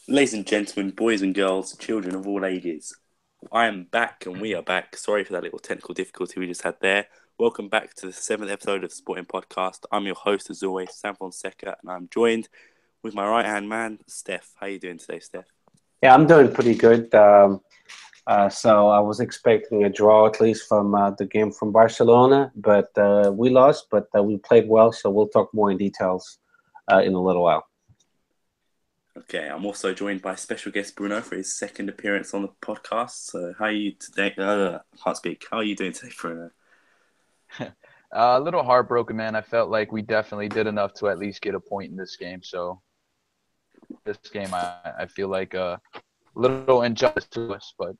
Ladies and gentlemen, boys and girls, children of all ages, I am back and we are back. Sorry for that little technical difficulty we just had there. Welcome back to the seventh episode of the Sporting Podcast. I'm your host, as always, Sam Fonseca, and I'm joined with my right-hand man, Steph. How you doing today, Steph? Yeah, I'm doing pretty good. So I was expecting a draw at least from the game from Barcelona, but we lost. But we played well, so we'll talk more in details in a little while. Okay, I'm also joined by special guest Bruno for his second appearance on the podcast. So, how are you today? I can't speak. How are you doing today, Bruno? A little heartbroken, man. I felt like we definitely did enough to at least get a point in this game. So this game, I feel like a little injustice to us, but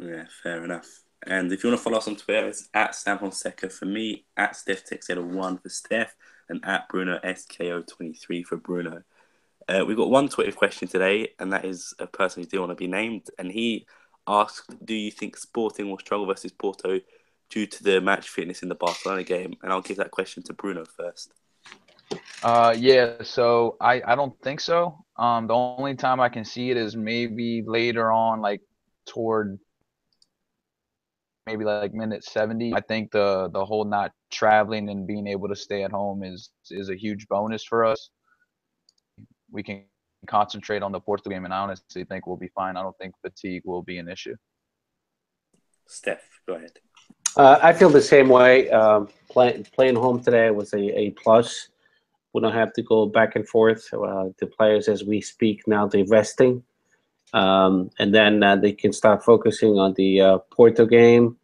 Yeah, fair enough. And if you want to follow us on Twitter, it's at Sam Fonseca for me, at StephTexter1 for Steph, and at Bruno SKO23 for Bruno. We've got one Twitter question today, and that is a person who didn't want to be named. And he asked, do you think Sporting will struggle versus Porto due to the match fitness in the Barcelona game? And I'll give that question to Bruno first. yeah. So I don't think so. The only time I can see it is maybe later on, like toward maybe like minute 70. I think the whole not traveling and being able to stay at home is a huge bonus for us. We can concentrate on the Portugal game, and I honestly think we'll be fine. I don't think fatigue will be an issue. Steph, go ahead. I feel the same way. Playing home today was a plus. We don't have to go back and forth. The players, as we speak now, they're resting, and then they can start focusing on the Porto game.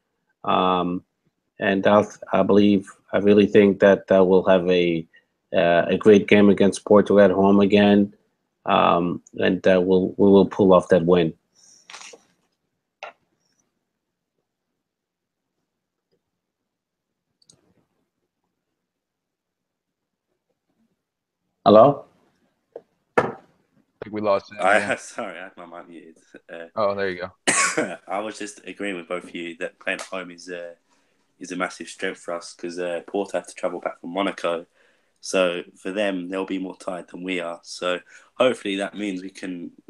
Um, and I really think that we'll have a great game against Porto at home again, and we will pull off that win. Hello? I think we lost him again. Sorry, I had my mic muted. Oh, there you go. I was just agreeing with both of you that playing at home is a massive strength for us because Porto have to travel back from Monaco. So for them, they'll be more tired than we are. So hopefully that means we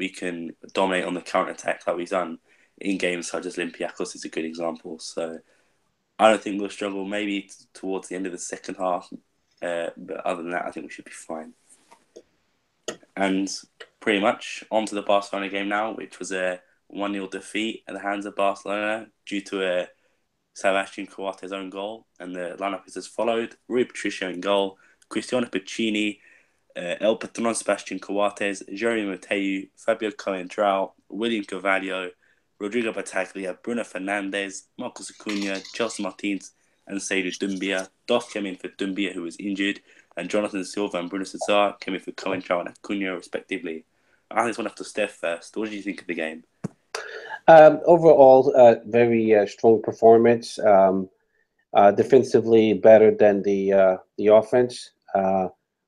can dominate on the counter attack like we've done in games such as Olympiacos is a good example. So I don't think we'll struggle. Maybe towards the end of the second half, but other than that, I think we should be fine. And pretty much on to the Barcelona game now, which was a 1-0 defeat at the hands of Barcelona due to a Sebastian Coates' own goal. And the lineup is as followed: Rui Patricio in goal, Cristiano Piccini, El Patron Sebastian Coates, Jeremy Mateu, Fabio Coentrao, William Carvalho, Rodrigo Bataglia, Bruno Fernandes, Marcos Acuna, Chelsea Martins, and Seydou Doumbia. Doff came in for Doumbia, who was injured, and Jonathan Silva and Bruno Cesar came in for Coentrao and Acuna, respectively. I just went up to Steph first. What did you think of the game? Overall, very strong performance. Defensively, better than the offense.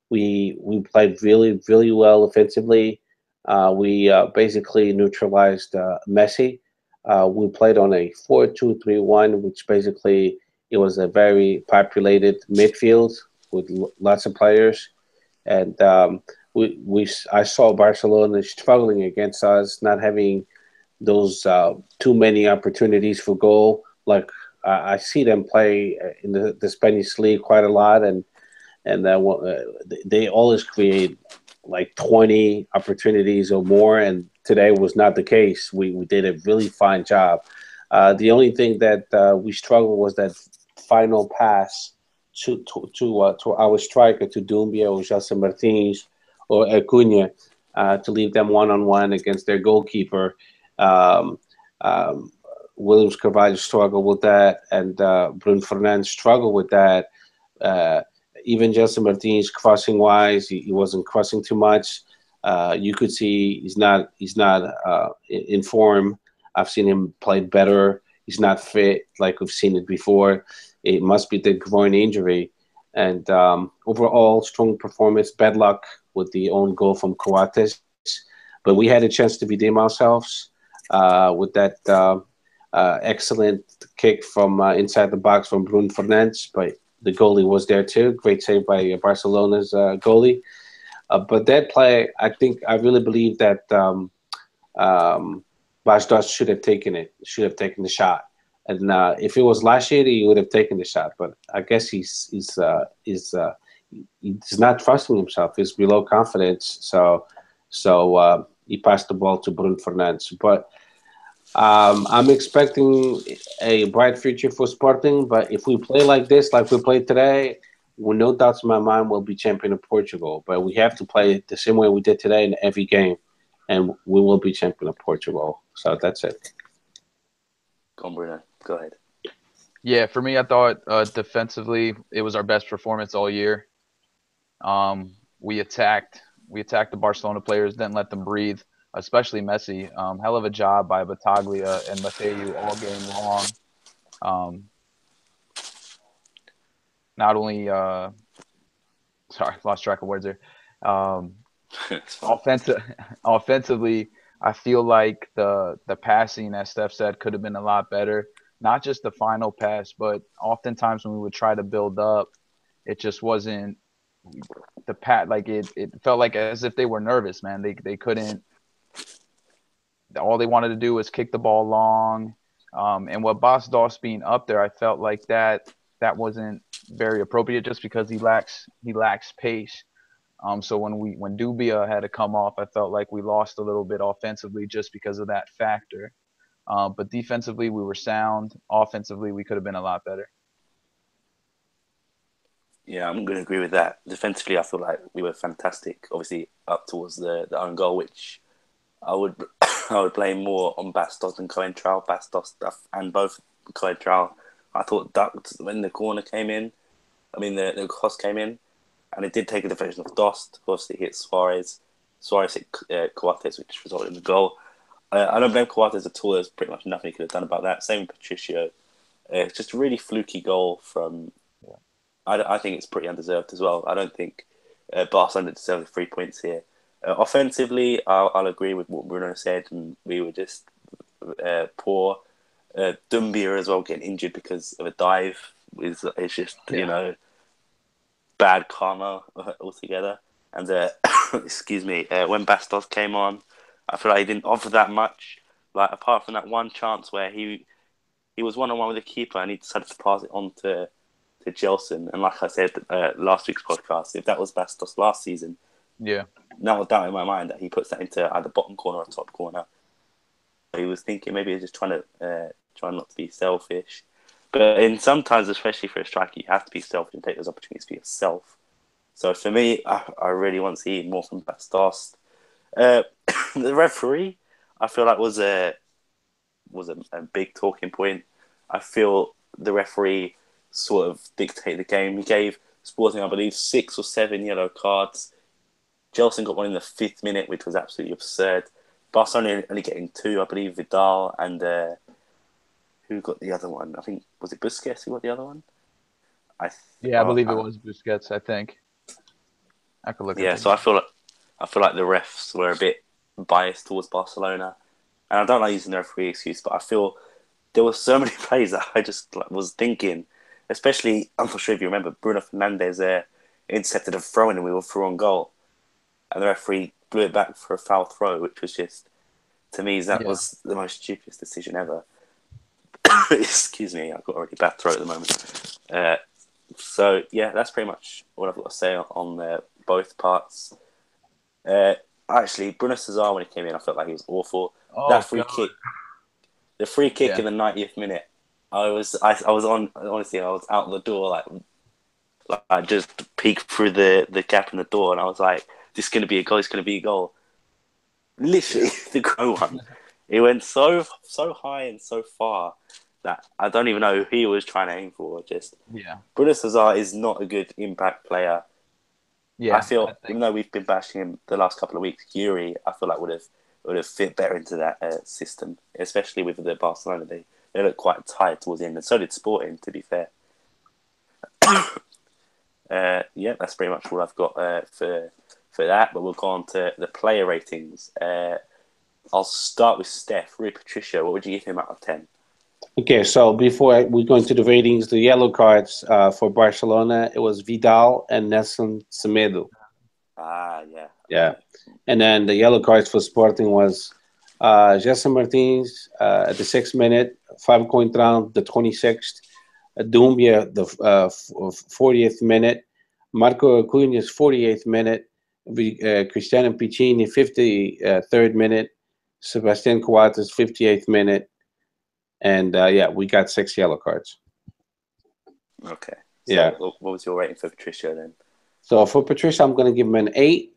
We played really well offensively. We basically neutralized Messi. We played on a 4-2-3-1, which basically it was a very populated midfield with lots of players, and I saw Barcelona struggling against us, not having those too many opportunities for goal. Like I see them play in the Spanish league quite a lot, and they always create like 20 opportunities or more. And today was not the case. We did a really fine job. The only thing that we struggled was that final pass to our striker, to Doumbia or Jose Martins or Acuna, to leave them one-on-one against their goalkeeper. Um, um, Williams Carvalho struggled with that, and Bruno Fernandes struggled with that. Uh, Even Justin Martinez crossing wise, he wasn't crossing too much. You could see he's not in form. I've seen him play better. He's not fit like we've seen it before. It must be the groin injury. And overall, strong performance. Bad luck with the own goal from Coates, but we had a chance to redeem ourselves with that excellent kick from inside the box from Bruno Fernandes. But the goalie was there too. Great save by Barcelona's goalie. But that play, I really believe that Bastos should have taken it, should have taken the shot. And if it was last year, he would have taken the shot. But I guess he's not trusting himself. He's below confidence. So he passed the ball to Bruno Fernandes. But I'm expecting a bright future for Sporting. But if we play like this, like we played today, with no doubts in my mind, we'll be champion of Portugal. But we have to play the same way we did today in every game, and we will be champion of Portugal. So that's it. Go on, Bruno. Go ahead. Yeah, for me, I thought defensively it was our best performance all year. We attacked the Barcelona players, didn't let them breathe, especially Messi. Hell of a job by Battaglia and Mateu all game long. Not only sorry, lost track of words there. Offensively, I feel like the passing, as Steph said, could have been a lot better. Not just the final pass, but oftentimes when we would try to build up, it just wasn't the pat. Like it felt like as if they were nervous, man. They couldn't. All they wanted to do was kick the ball long. And with Bas Dost being up there, I felt like that wasn't very appropriate just because he lacks pace. So when Dubia had to come off, I felt like we lost a little bit offensively just because of that factor. But defensively, we were sound. Offensively, we could have been a lot better. Yeah, I'm going to agree with that. Defensively, I feel like we were fantastic. Obviously, up towards the own goal, which I would I would blame more on Bastos than Coentrao. Bastos and both Coentrao, I thought ducked when the corner came in. I mean, the cross came in, and it did take a deflection of Dost. Obviously, hit Suarez. Suarez hit Coates, which resulted in the goal. I don't blame Coates at all. There's pretty much nothing he could have done about that. Same with Patricio. It's just a really fluky goal from... Yeah. I think it's pretty undeserved as well. I don't think Barcelona deserved the 3 points here. Offensively, I'll agree with what Bruno said, and we were just poor. Dumbia as well getting injured because of a dive is just, bad karma altogether. And excuse me, when Bastos came on, I feel like he didn't offer that much. Like apart from that one chance where he was 1-on-1 with the keeper and he decided to pass it on to Gelson. And like I said last week's podcast, if that was Bastos last season, no doubt in my mind that he puts that into either bottom corner or top corner. He was thinking maybe he's just trying not to be selfish. But in sometimes, especially for a striker, you have to be selfish and take those opportunities for yourself. So for me, I really want to see more from Bastos. The referee, I feel like was a big talking point. I feel the referee sort of dictated the game. He gave Sporting, I believe, 6 or 7 yellow cards. Gelson got one in the 5th minute, which was absolutely absurd. Barcelona only getting 2, I believe, Vidal and who got the other one? I think, was it Busquets who got the other one? I believe it was Busquets, I think. I could look at it. So I feel like the refs were a bit biased towards Barcelona. And I don't like using the referee excuse, but I feel there were so many plays that I just was thinking, especially, I'm not sure if you remember, Bruno Fernandes intercepted a throw-in and we were through on goal. And the referee blew it back for a foul throw, which was just, to me, that was the most stupidest decision ever. Excuse me, I've got a really bad throat at the moment. So, yeah, that's pretty much what I've got to say on both parts. Actually, Bruno Cesar, when he came in, I felt like he was awful. That free kick, the free kick in the 90th minute, I was out the door, like I just peeked through the gap in the door, and I was like, this is going to be a goal, it's going to be a goal. Literally, the goal one. It went so high and so far that I don't even know who he was trying to aim for. Bruno Cesar is not a good impact player. Yeah, I feel even though we've been bashing him the last couple of weeks, Yuri, I feel like would have fit better into that system, especially with the Barcelona. They look quite tired towards the end, and so did Sporting, to be fair. That's pretty much all I've got for that. But we'll go on to the player ratings. I'll start with Steph. Rui Patricio, what would you give him out of 10? Okay, so before we go into the ratings, the yellow cards for Barcelona, it was Vidal and Nelson Semedo. Yeah. Yeah. Okay. And then the yellow cards for Sporting was Jesse Martins at the 6th minute, Fábio Coentrão the 26th, Doumbia the 40th minute, Marco Acuña's 48th minute, Cristiano Piccini 53rd minute, Sebastián Coates 58th minute, and yeah, we got 6 yellow cards. Okay. Yeah. So what was your rating for Patricio then? So for Patricia, I'm going to give him an 8.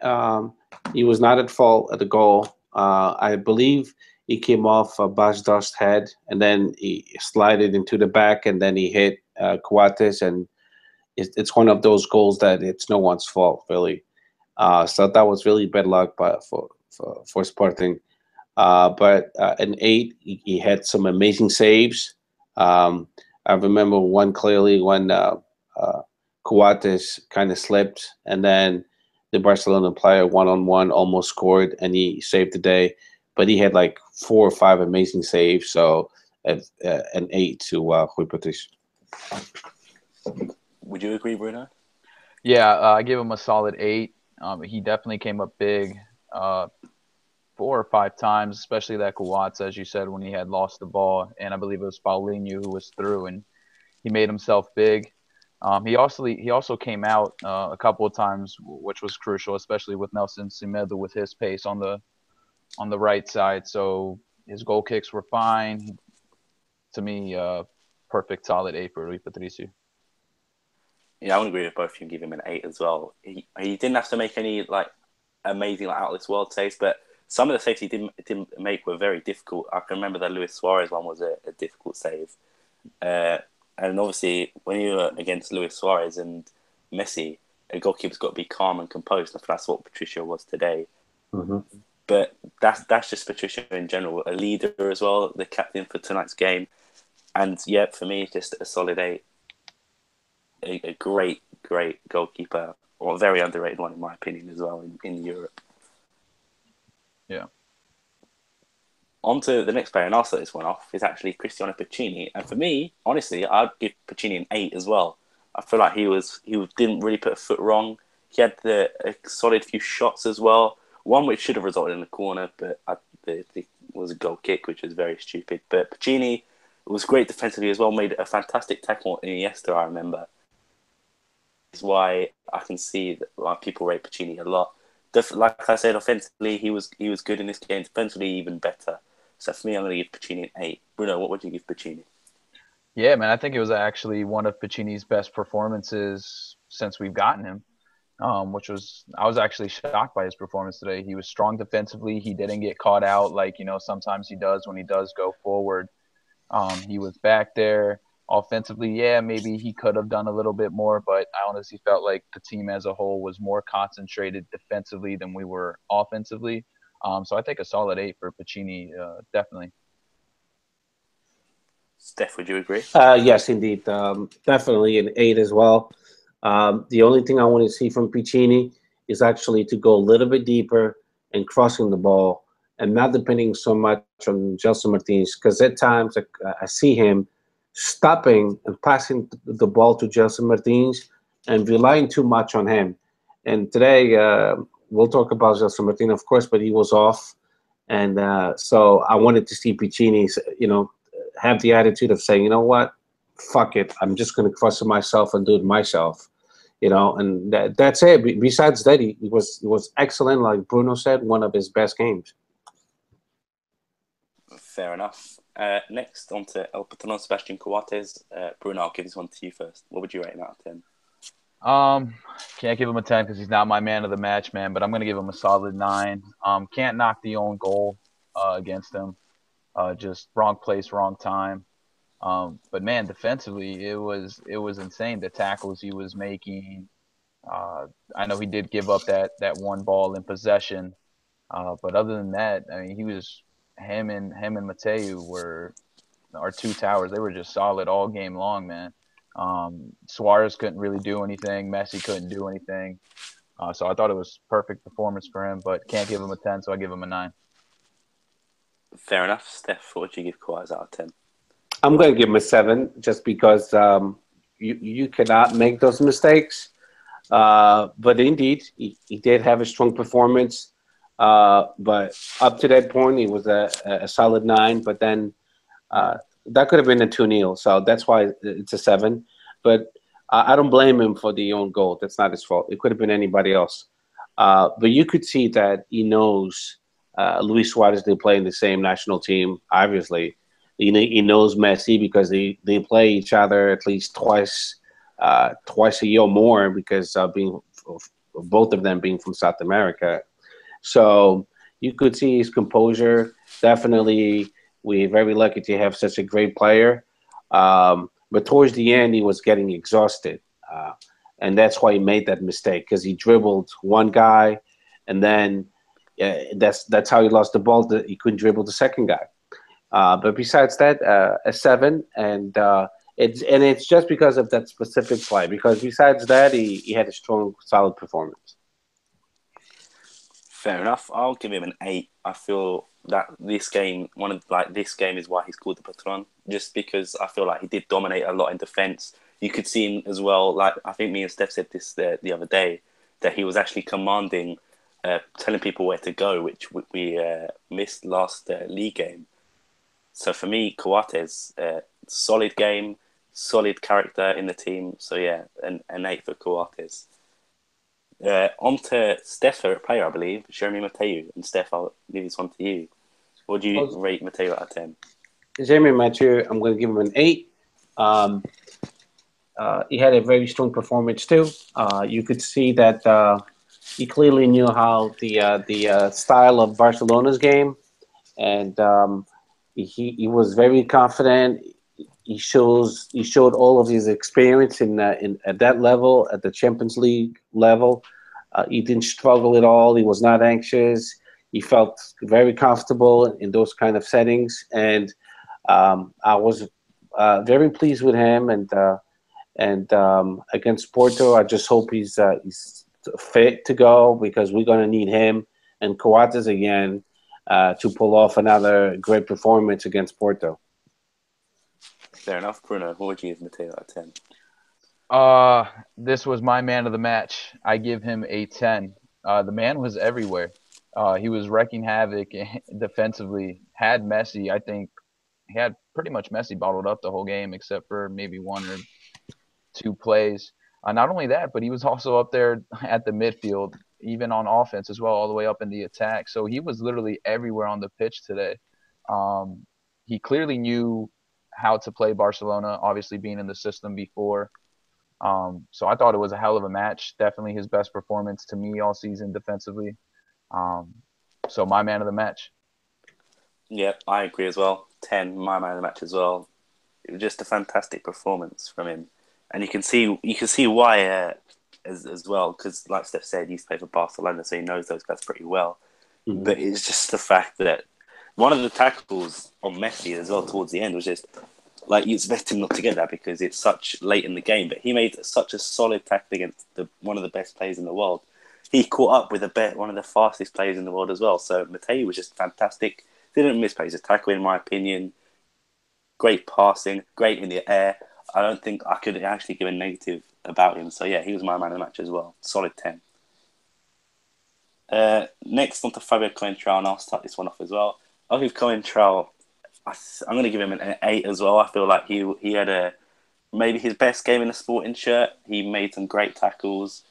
He was not at fault at the goal. I believe he came off Bas Dost's head, and then he slided into the back, and then he hit Coates, and it's one of those goals that it's no one's fault, really. So that was really bad luck for Sporting. But an 8, he had some amazing saves. I remember one clearly when Coates kind of slipped, and then the Barcelona player one-on-one almost scored, and he saved the day. But he had like 4 or 5 amazing saves, so an 8 to Rui Patricio. Would you agree, Bruno? Yeah, I give him a solid 8. He definitely came up big 4 or 5 times, especially that Coates, as you said, when he had lost the ball, and I believe it was Paulinho who was through, and he made himself big. He also came out a couple of times, which was crucial, especially with Nelson Semedo with his pace on the right side. So his goal kicks were fine. To me, perfect solid 8 for Rui Patricio. Yeah, I would agree with both of you and give him an 8 as well. He didn't have to make any like amazing out of this world saves, but some of the saves he didn't make were very difficult. I can remember that Luis Suarez one was a difficult save. And obviously, when you're against Luis Suarez and Messi, a goalkeeper's got to be calm and composed. I think that's what Patricio was today. Mm-hmm. But that's just Patricio in general, a leader as well, the captain for tonight's game. And yeah, for me, just a solid 8. A great goalkeeper, or a very underrated one in my opinion as well in Europe. Yeah. On to the next player, and I'll start this one off, is actually Cristiano Piccini. And for me, honestly, I'd give Piccini an 8 as well. I feel like he didn't really put a foot wrong. He had a solid few shots as well. One which should have resulted in a corner, but it was a goal kick, which was very stupid. But Piccini was great defensively as well, made a fantastic tackle in Iniesta, I remember. Is why I can see why people rate Piccini a lot. Like I said, offensively, he was good in this game. Defensively, even better. So for me, I'm going to give Piccini an 8. Bruno, what would you give Piccini? Yeah, man, I think it was actually one of Piccini's best performances since we've gotten him. I was actually shocked by his performance today. He was strong defensively. He didn't get caught out like, sometimes he does when he does go forward. He was back there offensively. Yeah, maybe he could have done a little bit more, but I honestly felt like the team as a whole was more concentrated defensively than we were offensively. So I think a solid 8 for Piccini, definitely. Steph, would you agree? Yes, indeed. Definitely an 8 as well. The only thing I want to see from Piccini is actually to go a little bit deeper and crossing the ball and not depending so much on Gelson Martins, because at times I see him stopping and passing the ball to Gelson Martins and relying too much on him. And today, we'll talk about Gelson Martins, of course, but he was off. And so I wanted to see Piccini, have the attitude of saying, you know what, fuck it, I'm just going to cross it myself and do it myself. And that's it. Besides that, he was excellent. Like Bruno said, one of his best games. Fair enough. Next, on to El Patrón, Sebastián Coates. Bruno, I'll give this one to you first. What would you rate him out of 10? Can't give him a 10 because he's not my man of the match, man. But I'm gonna give him a solid 9. Can't knock the own goal against him. Just wrong place, wrong time. But man, defensively, it was insane. The tackles he was making. I know he did give up that one ball in possession, but other than that, I mean, him and Mateu were our 2 towers. They were just solid all game long, man. Suarez couldn't really do anything. Messi couldn't do anything. So I thought it was perfect performance for him, but can't give him a 10, so I give him a 9. Fair enough. Steph, what would you give Coates out of 10? I'm going to give him a 7 just because you cannot make those mistakes. But indeed, he did have a strong performance. But up to that point, he was a solid 9. But then that could have been a 2-0, so that's why it's a 7. But I don't blame him for the own goal. That's not his fault. It could have been anybody else. But you could see that he knows Luis Suarez. They play in the same national team, obviously. He knows Messi because they play each other at least twice a year or more because being both of them being from South America. So you could see his composure. Definitely, we're very lucky to have such a great player. But towards the end, he was getting exhausted. And that's why he made that mistake because he dribbled one guy, and then that's how he lost the ball. He couldn't dribble the second guy. But besides that, a 7, and it's just because of that specific play. Because besides that, he had a strong, solid performance. Fair enough. I'll give him an 8. I feel that this game, this game is why he's called the Patron, just because I feel like he did dominate a lot in defence. You could see him as well. Like I think me and Steph said this the other day, that he was actually commanding, telling people where to go, which we missed last league game. So for me, Coates, solid game, solid character in the team. So yeah, an 8 for Coates. On to Steph's favourite player, I believe, Jeremy Mateu. And Steph, I'll leave this one to you. What do you rate Mateu out of 10? Jeremy Mathieu, I'm going to give him an 8. He had a very strong performance too. You could see that he clearly knew how the style of Barcelona's game, and he was very confident. He showed all of his experience in at that level, at the Champions League level. He didn't struggle at all. He was not anxious. He felt very comfortable in those kind of settings, and I was very pleased with him. And against Porto, I just hope he's fit to go because we're going to need him and Coates again to pull off another great performance against Porto. Fair enough, Bruno. What would you give Mateo out of 10? This was my man of the match. I give him a 10. The man was everywhere. He was wrecking havoc defensively. Had Messi, I think, he had pretty much Messi bottled up the whole game except for maybe 1 or 2 plays. Not only that, but he was also up there at the midfield, even on offense as well, all the way up in the attack. So he was literally everywhere on the pitch today. He clearly knew how to play Barcelona, obviously being in the system before. So I thought it was a hell of a match. Definitely his best performance to me all season defensively. So my man of the match. Yep, I agree as well. 10, my man of the match as well. It was just a fantastic performance from him. And you can see why as well, because like Steph said, he's played for Barcelona, so he knows those guys pretty well. Mm-hmm. But it's just the fact that one of the tackles on Messi as well towards the end was just like you expect him not to get that because it's such late in the game. But he made such a solid tackle against one of the best players in the world. He caught up with one of the fastest players in the world as well. So Mateu was just fantastic. Didn't misplace a tackle in my opinion. Great passing, great in the air. I don't think I could actually give a negative about him. So yeah, he was my man of the match as well. Solid 10. Next on to Fabio Coentrao, and I'll start this one off as well. I'll give Coentrao, I'm going to give him an 8 as well. I feel like he had maybe his best game in a sporting shirt. He made some great tackles.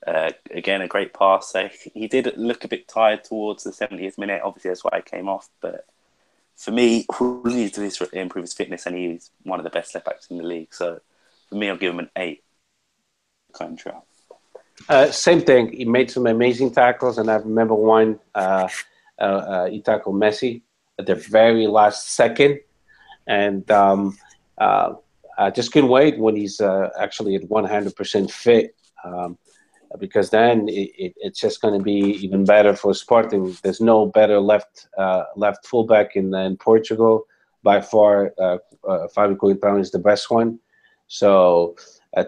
Again, a great pass. So he did look a bit tired towards the 70th minute. Obviously, that's why he came off. But for me, all he needs to do is improve his fitness, and he's one of the best left backs in the league. So for me, I'll give him an 8. Coentrao. Same thing. He made some amazing tackles, and I remember one. He tackled Messi at the very last second, and I just couldn't wait when he's actually at 100% fit, because then it's just going to be even better for Sporting. There's no better left fullback in Portugal by far. Fabio Coentrão is the best one. So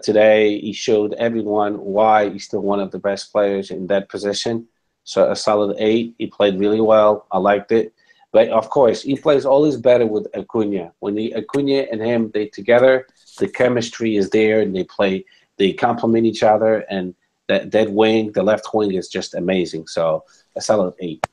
today he showed everyone why he's still one of the best players in that position. So a solid 8. He played really well. I liked it. But of course, he plays always better with Acuna. When Acuna and him, they together, the chemistry is there, and they complement each other, and that wing, the left wing, is just amazing. So a solid 8.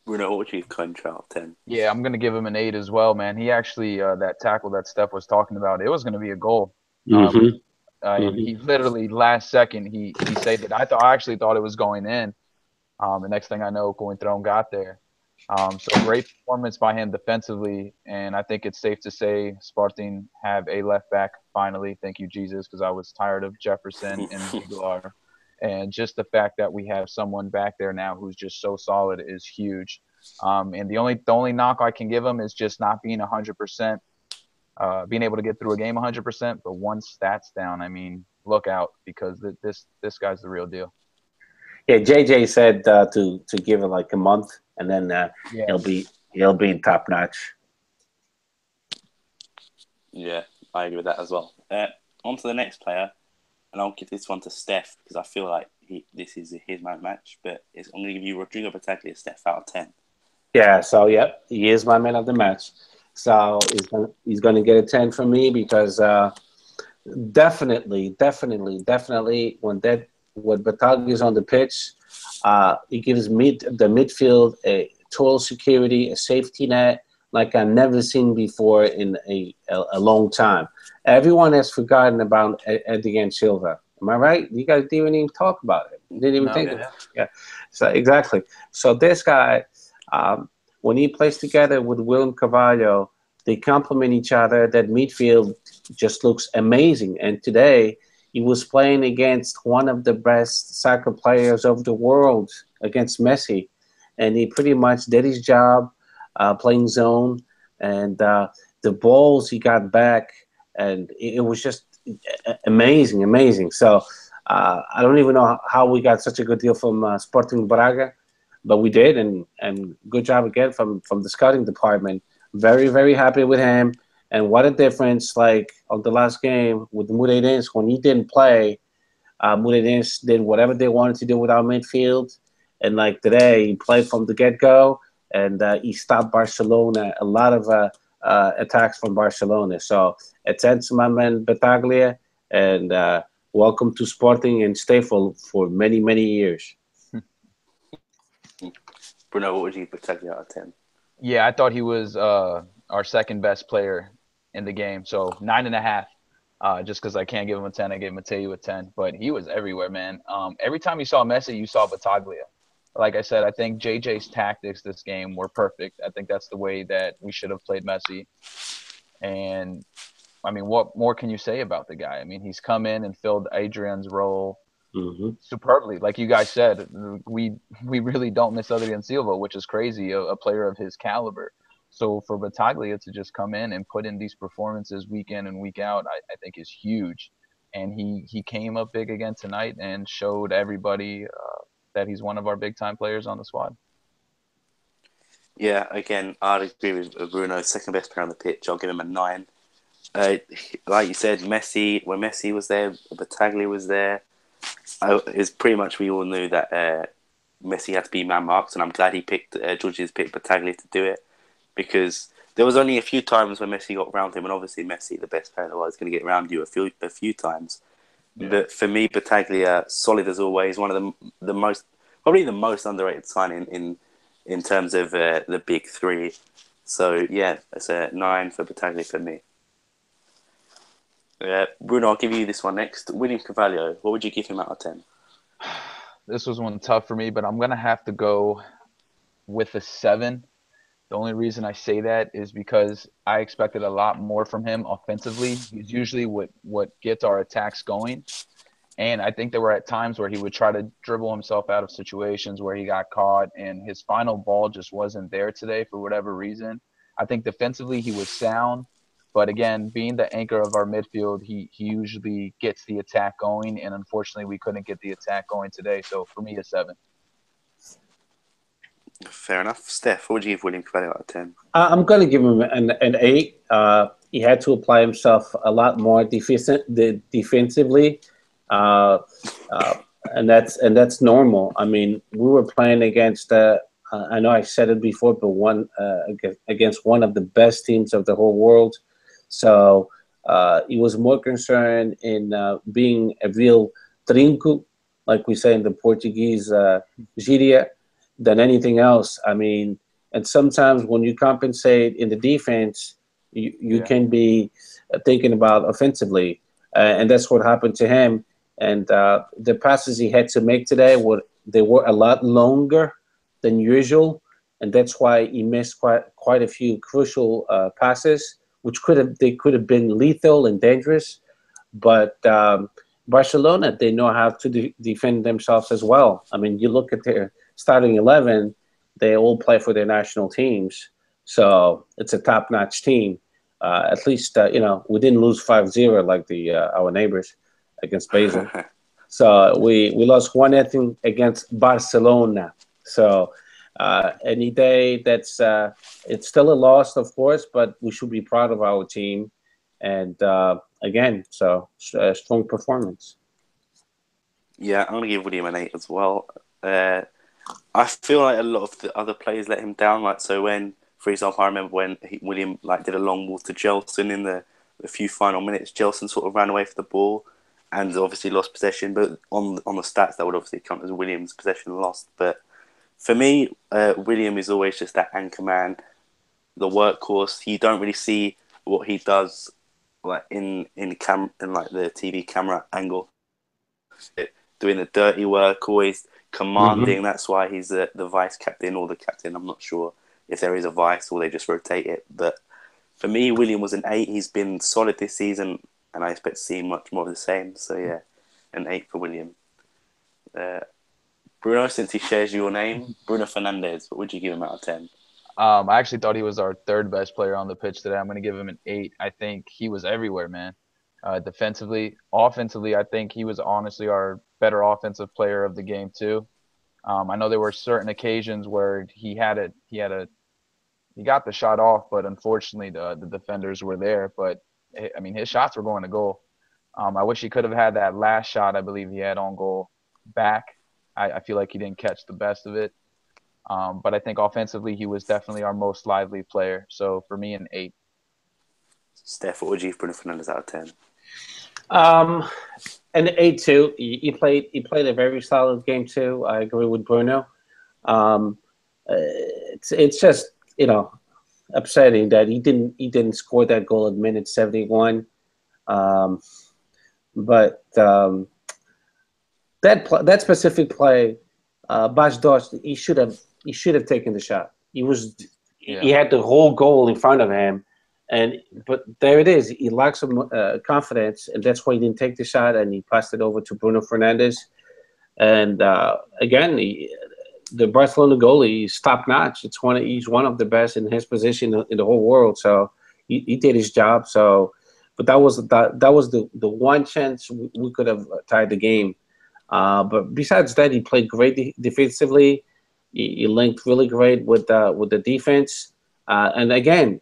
Bruno, what would you give Contra out of 10? Yeah, I'm gonna give him an 8 as well, man. He actually that tackle that Steph was talking about, it was gonna be a goal. Um, Mm-hmm. and Mm-hmm. he literally last second he saved it. I actually thought it was going in. The next thing I know, Cointreau got there. So great performance by him defensively, and I think it's safe to say Sporting have a left back finally. Thank you, Jesus, because I was tired of Jefferson and Miguelar. And just the fact that we have someone back there now who's just so solid is huge. And the only knock I can give him is just not being 100%, being able to get through a game 100%. But once that's down, I mean, look out because this guy's the real deal. Yeah, JJ said to give it like a month, and then Yeah. he'll be top notch. Yeah, I agree with that as well. On to the next player, and I'll give this one to Steph because I feel like this is his man match. But I'm going to give you Rodrigo Battaglia, Steph, out of 10. Yeah, so yep, he is my man of the match. So he's gonna get a 10 from me because definitely when Batag is on the pitch, he gives the midfield a total security, a safety net like I've never seen before in a long time. Everyone has forgotten about Edgar Silva. Am I right? You guys didn't even talk about it. Didn't even No. think of it. Yeah. So exactly. So this guy, when he plays together with William Carvalho, they complement each other. That midfield just looks amazing. And today he was playing against one of the best soccer players of the world, against Messi, and he pretty much did his job, playing zone, and the balls he got back, and it was just amazing. So I don't even know how we got such a good deal from Sporting Braga, but we did, and good job again from the scouting department. Very happy with him. And what a difference, like on the last game with Moreirense, when he didn't play, Moreirense did whatever they wanted to do with our midfield. And like today, he played from the get-go, and he stopped Barcelona, a lot of attacks from Barcelona. So it's my man Battaglia, and welcome to Sporting, and stay for many years. Bruno, what would you give Battaglia out of 10? Yeah, I thought he was our second best player in the game. So 9.5. Just because I can't give him a 10, I gave Mateo a 10. But he was everywhere, man. Every time you saw Messi, you saw Battaglia. Like I said, I think JJ's tactics this game were perfect. I think that's the way that we should have played Messi. And I mean, what more can you say about the guy? I mean, he's come in and filled Adrian's role superbly. Like you guys said, we really don't miss Adrian Silva, which is crazy, a player of his caliber. So for Battaglia to just come in and put in these performances week in and week out, I think is huge. And he came up big again tonight and showed everybody that he's one of our big time players on the squad. Yeah, again, I'd agree with Bruno, second best player on the pitch. I'll give him a 9. Like you said, when Messi was there, Battaglia was there. It's pretty much we all knew that Messi had to be man marked, and I'm glad he picked George's picked Battaglia to do it, because there was only a few times when Messi got around him, and obviously Messi, the best player in the world, is going to get around you a few times. Yeah. But for me, Battaglia, solid as always, one of probably the most underrated signing in terms of the big three. So yeah, it's a 9 for Battaglia for me. Bruno, I'll give you this one next. William Carvalho, what would you give him out of 10? This was one tough for me, but I'm going to have to go with a 7. The only reason I say that is because I expected a lot more from him offensively. He's usually what gets our attacks going. And I think there were at times where he would try to dribble himself out of situations where he got caught, and his final ball just wasn't there today for whatever reason. I think defensively he was sound. But again, being the anchor of our midfield, he usually gets the attack going, and unfortunately, we couldn't get the attack going today. So for me, a 7. Fair enough. Steph, what would you give William Carvalho out of 10? I'm going to give him an 8. He had to apply himself a lot more defensively, and that's normal. I mean, we were playing against. I know I said it before, but against one of the best teams of the whole world. So He was more concerned in being a real trinco, like we say in the Portuguese gíria, than anything else. I mean, and sometimes when you compensate in the defense, you Yeah. can be thinking about offensively, and that's what happened to him. And the passes he had to make today were a lot longer than usual, and that's why he missed quite a few crucial passes, which could have been lethal and dangerous. But Barcelona, they know how to defend themselves as well. I mean, you look at their starting 11; they all play for their national teams, so it's a top-notch team. At least we didn't lose 5-0 like the our neighbors against Basel. So we lost 1-0 against Barcelona. So any day that's it's still a loss, of course, but we should be proud of our team. And again, so strong performance. Yeah, I'm gonna give William an 8 as well. I feel like a lot of the other players let him down. Like so, when, for example, I remember when William did a long ball to Gelson in the few final minutes. Gelson sort of ran away for the ball, and obviously lost possession. But on the stats, that would obviously count as William's possession lost. But for me, William is always just that anchor man, the workhorse. You don't really see what he does like in like the TV camera angle, doing the dirty work, always Hmm. commanding. That's why he's the vice captain or the captain. I'm not sure if there is a vice or they just rotate it. But for me, William was an 8. He's been solid this season, and I expect to see much more of the same. So yeah, an 8 for William. Uh, Bruno, since he shares your name, Bruno Fernandez, what would you give him out of 10? I actually thought he was our third best player on the pitch today. I'm going to give him an 8. I think he was everywhere, man. Defensively, offensively, I think he was honestly our better offensive player of the game too. I know there were certain occasions where he got the shot off, but unfortunately the defenders were there. But I mean, his shots were going to goal. I wish he could have had that last shot. I believe he had on goal back. I feel like he didn't catch the best of it. But I think offensively, he was definitely our most lively player. So for me, an 8. Steph, what would you give Bruno Fernandez out of 10? Um, and 8-2. He played a very solid game too. I agree with Bruno. Um, it's just upsetting that he didn't score that goal at minute 71. Um, but that specific play, Bas Dost, he should have taken the shot. He Yeah. had the whole goal in front of him, but there it is. He lacks some confidence, and that's why he didn't take the shot, and he passed it over to Bruno Fernandes. And again, the Barcelona goalie is top notch. He's one of the best in his position in the whole world. So he did his job. So, but that was the one chance we could have tied the game. But besides that, he played great defensively. He linked really great with the defense. And again,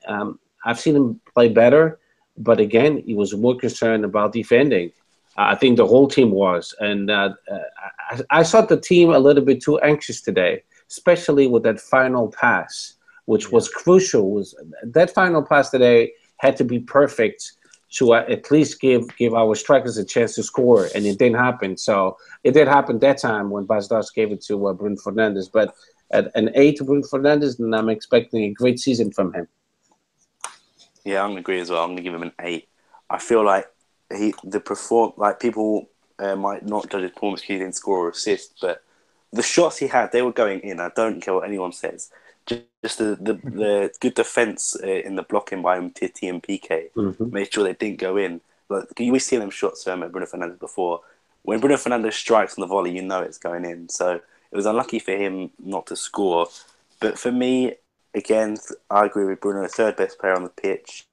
I've seen him play better, but again, he was more concerned about defending. I think the whole team was, and I saw the team a little bit too anxious today, especially with that final pass, which Yeah. was crucial. Was that final pass today had to be perfect to at least give our strikers a chance to score, and it didn't happen. So it did happen that time when Basdas gave it to Bruno Fernandes, but at an 8 to Bruno Fernandes, and I'm expecting a great season from him. Yeah, I'm gonna agree as well. I'm gonna give him an 8. I feel like people might not judge his performance because he didn't score or assist, but the shots he had, they were going in. I don't care what anyone says. Just the good defense in the blocking by Titi and PK Hmm. made sure they didn't go in. Like we see them shots at Bruno Fernandes before. When Bruno Fernandes strikes on the volley, you know it's going in. So it was unlucky for him not to score. But for me, again, I agree with Bruno, third best player on the pitch.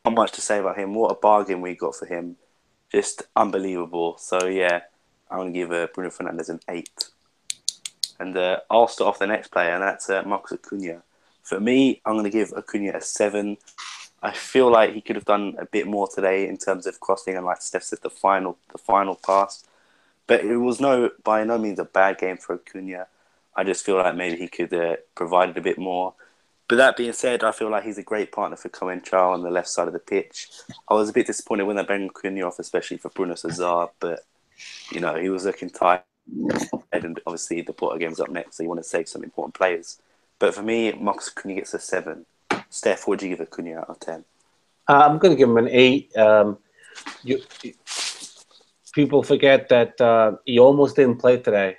Not much to say about him. What a bargain we got for him. Just unbelievable. So yeah, I'm going to give Bruno Fernandes an 8. And I'll start off the next player, and that's Marcos Acuna. For me, I'm going to give Acuna a 7. I feel like he could have done a bit more today in terms of crossing and, like Steph said, the final pass. But it was by no means a bad game for Acuna. I just feel like maybe he could provide it a bit more. But that being said, I feel like he's a great partner for Coentrao on the left side of the pitch. I was a bit disappointed when they banged Cunha off, especially for Bruno Cesar, but, he was looking tired, and obviously the Porto game's up next, so you want to save some important players. But for me, Marcus Cunha gets a 7. Steph, what would you give a Cunha out of 10? I'm going to give him an 8. You, people forget that he almost didn't play today.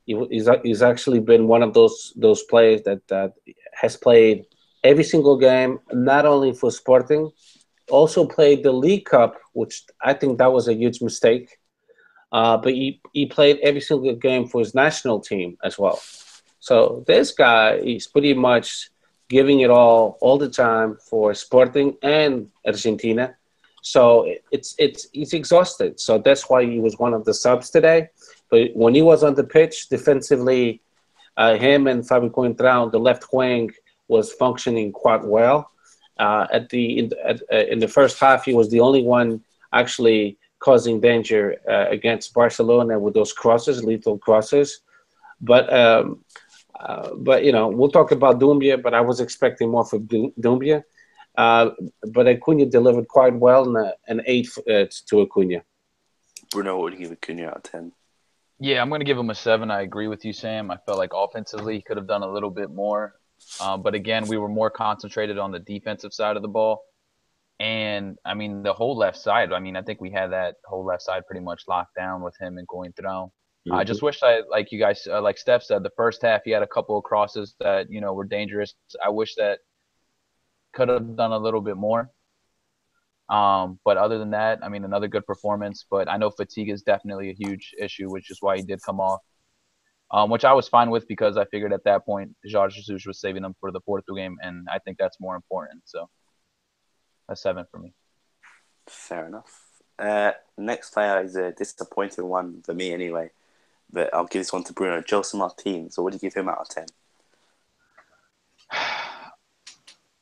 He's actually been one of those players that has played every single game, not only for Sporting, also played the League Cup, which I think that was a huge mistake. But he played every single game for his national team as well. So this guy, he's pretty much giving it all the time for Sporting and Argentina. So he's exhausted. So that's why he was one of the subs today. But when he was on the pitch defensively, him and Fabio Coentrão, the left wing, was functioning quite well. In the first half, he was the only one actually causing danger against Barcelona with those crosses, lethal crosses. But we'll talk about Doumbia, but I was expecting more from Doumbia. But Acuna delivered quite well, an 8 to Acuna. Bruno, what would you give Acuna out of 10? Yeah, I'm going to give him a 7. I agree with you, Sam. I felt like offensively he could have done a little bit more. But again, we were more concentrated on the defensive side of the ball. And, I mean, the whole left side, I think we had that whole left side pretty much locked down with him and going through. I just wish like you guys, like Steph said, the first half he had a couple of crosses that, were dangerous. I wish that could have done a little bit more. But other than that, another good performance. But I know fatigue is definitely a huge issue, which is why he did come off. Which I was fine with because I figured at that point Jorge Jesus was saving them for the Porto game, and I think that's more important. So a 7 for me. Fair enough. Next player is a disappointing one for me anyway, but I'll give this one to Bruno. Jose Martins. So what do you give him out of 10?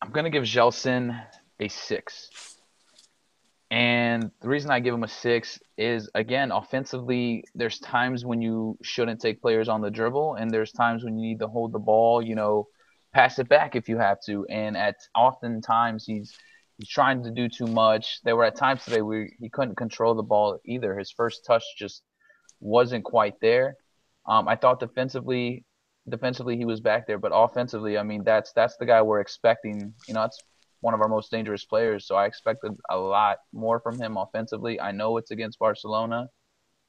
I'm going to give Gelson a 6. And the reason I give him a 6 is, again, offensively, there's times when you shouldn't take players on the dribble, and there's times when you need to hold the ball, pass it back if you have to. And oftentimes he's trying to do too much. There were at times today where he couldn't control the ball either. His first touch just wasn't quite there. I thought defensively he was back there, but offensively, that's the guy we're expecting. It's one of our most dangerous players, so I expected a lot more from him offensively. I know it's against Barcelona,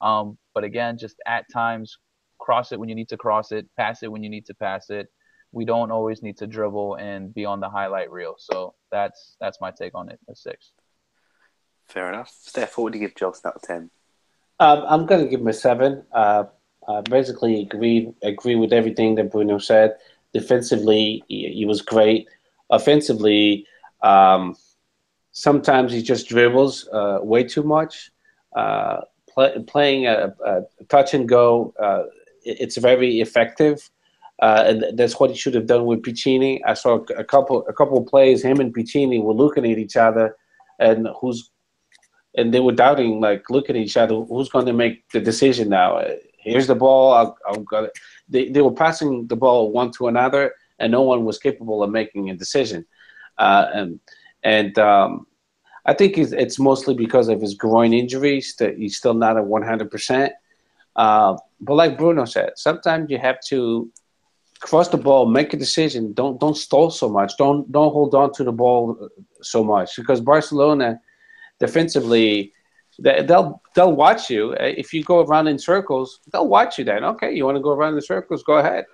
but again, just at times, cross it when you need to cross it, pass it when you need to pass it. We don't always need to dribble and be on the highlight reel. So that's my take on it, a 6. Fair enough. Steph, what would you give Jobs out of 10? I'm going to give him a 7. Basically agree with everything that Bruno said. Defensively, he was great. Offensively, sometimes he just dribbles way too much. Playing a touch and go, it's very effective, and that's what he should have done with Piccini. I saw a couple of plays. Him and Piccini were looking at each other, and they were doubting, like looking at each other. Who's going to make the decision now? Here's the ball. I'll go. They were passing the ball one to another, and no one was capable of making a decision. I think it's mostly because of his groin injuries that he's still not at 100%. But like Bruno said, sometimes you have to cross the ball, make a decision. Don't stall so much. Don't hold on to the ball so much, because Barcelona defensively, they'll watch you. If you go around in circles, they'll watch you then. Okay, you want to go around in circles? Go ahead.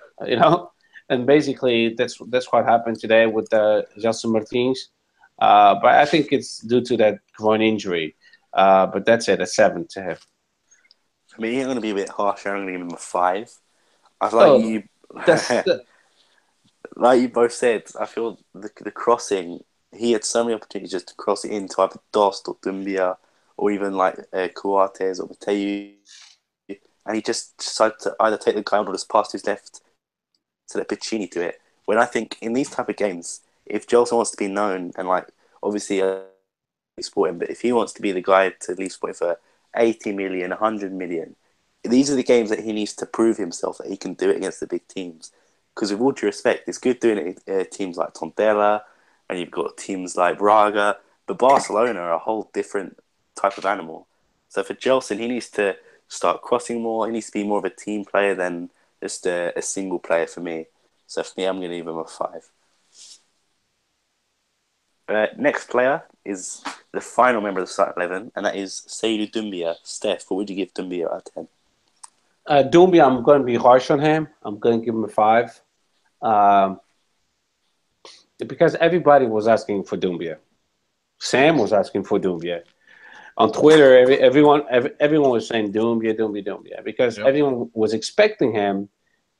And basically that's what happened today with Gelson Martins. But I think it's due to that groin injury. But that's it, a 7 to him. For me, I'm going to be a bit harsh. I'm going to give him a 5. I feel like you both said, I feel the crossing, he had so many opportunities just to cross it into either Dost or Dumbia or even like Coates or Mateu, and he just decided to either take the guy on or just pass to his left to let Piccini do it. When I think in these type of games, if Gelson wants to be known, and like obviously Sporting, but if he wants to be the guy to leave Sporting for 80 million, 100 million, these are the games that he needs to prove himself that he can do it against the big teams. Because with all due respect, it's good doing it at teams like Tontela, and you've got teams like Braga, but Barcelona are a whole different type of animal. So for Gelson, he needs to start crossing more. He needs to be more of a team player than just a single player for me. So for me, I'm going to give him a 5. Next player is the final member of the starting 11, and that is Seydou Doumbia. Steph, what would you give Doumbia out of 10? Doumbia, I'm going to be harsh on him. I'm going to give him a 5. Because everybody was asking for Doumbia. Sam was asking for Doumbia. On Twitter, everyone was saying Doumbia, because everyone was expecting him